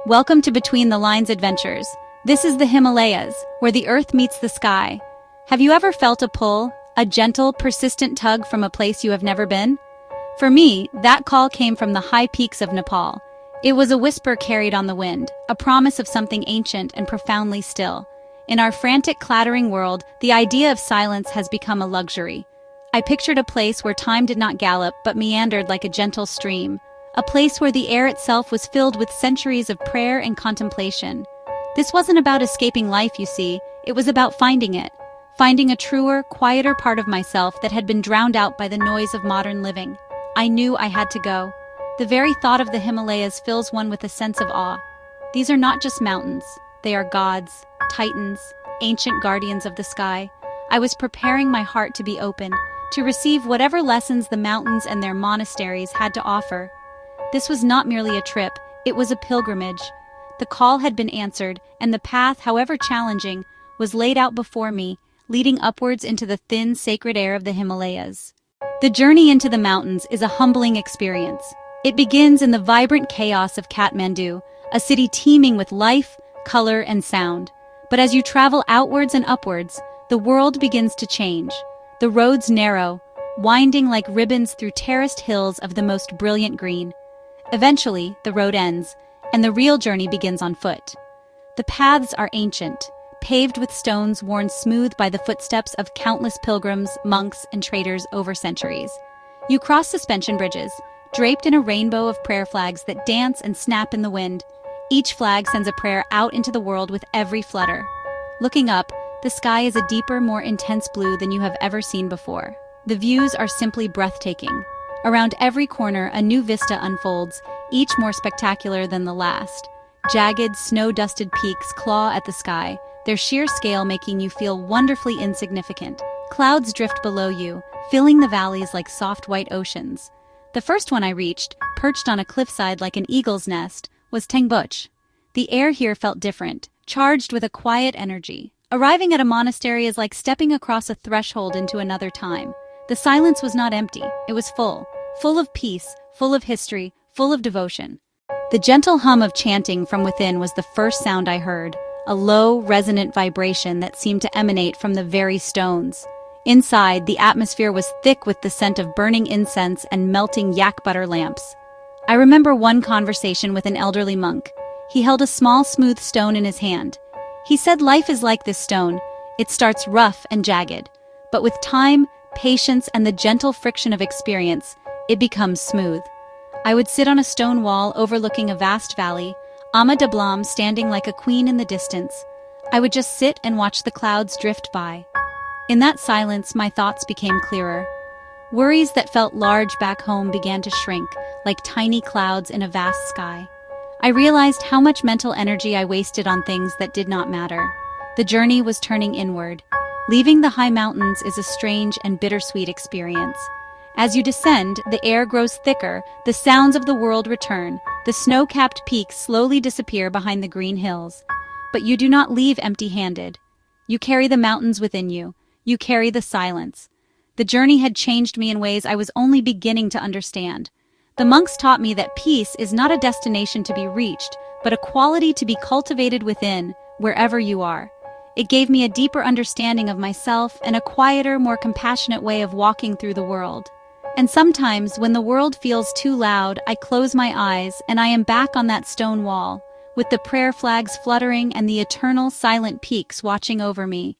Welcome to Between the Lines Adventures. This is the Himalayas, where the earth meets the sky. Have you ever felt a pull, a gentle, persistent tug from a place you have never been? For me, that call came from the high peaks of Nepal. It was a whisper carried on the wind, a promise of something ancient and profoundly still. In our frantic, clattering world, the idea of silence has become a luxury. I pictured a place where time did not gallop but meandered like a gentle stream. A place where the air itself was filled with centuries of prayer and contemplation. This wasn't about escaping life, you see. It was about finding it. Finding a truer, quieter part of myself that had been drowned out by the noise of modern living. I knew I had to go. The very thought of the Himalayas fills one with a sense of awe. These are not just mountains. They are gods, titans, ancient guardians of the sky. I was preparing my heart to be open, to receive whatever lessons the mountains and their monasteries had to offer. This was not merely a trip, it was a pilgrimage. The call had been answered, and the path, however challenging, was laid out before me, leading upwards into the thin, sacred air of the Himalayas. The journey into the mountains is a humbling experience. It begins in the vibrant chaos of Kathmandu, a city teeming with life, color, and sound. But as you travel outwards and upwards, the world begins to change. The roads narrow, winding like ribbons through terraced hills of the most brilliant green. Eventually, the road ends, and the real journey begins on foot. The paths are ancient, paved with stones worn smooth by the footsteps of countless pilgrims, monks, and traders over centuries. You cross suspension bridges, draped in a rainbow of prayer flags that dance and snap in the wind. Each flag sends a prayer out into the world with every flutter. Looking up, the sky is a deeper, more intense blue than you have ever seen before. The views are simply breathtaking. Around every corner, a new vista unfolds, each more spectacular than the last. Jagged, snow-dusted peaks claw at the sky, their sheer scale making you feel wonderfully insignificant. Clouds drift below you, filling the valleys like soft white oceans. The first one I reached, perched on a cliffside like an eagle's nest, was Tengbuch. The air here felt different, charged with a quiet energy. Arriving at a monastery is like stepping across a threshold into another time. The silence was not empty, it was full of peace, full of history, full of devotion. The gentle hum of chanting from within was the first sound I heard, a low, resonant vibration that seemed to emanate from the very stones. Inside, the atmosphere was thick with the scent of burning incense and melting yak butter lamps. I remember one conversation with an elderly monk. He held a small, smooth stone in his hand. He said life is like this stone. It starts rough and jagged, but with time, patience, and the gentle friction of experience, it becomes smooth. I would sit on a stone wall overlooking a vast valley, Ama Dablam standing like a queen in the distance. I would just sit and watch the clouds drift by. In that silence, my thoughts became clearer. Worries that felt large back home began to shrink, like tiny clouds in a vast sky. I realized how much mental energy I wasted on things that did not matter. The journey was turning inward. Leaving the high mountains is a strange and bittersweet experience. As you descend, the air grows thicker, the sounds of the world return, the snow-capped peaks slowly disappear behind the green hills. But you do not leave empty-handed. You carry the mountains within you. You carry the silence. The journey had changed me in ways I was only beginning to understand. The monks taught me that peace is not a destination to be reached, but a quality to be cultivated within, wherever you are. It gave me a deeper understanding of myself and a quieter, more compassionate way of walking through the world. And sometimes, when the world feels too loud, I close my eyes and I am back on that stone wall, with the prayer flags fluttering and the eternal silent peaks watching over me.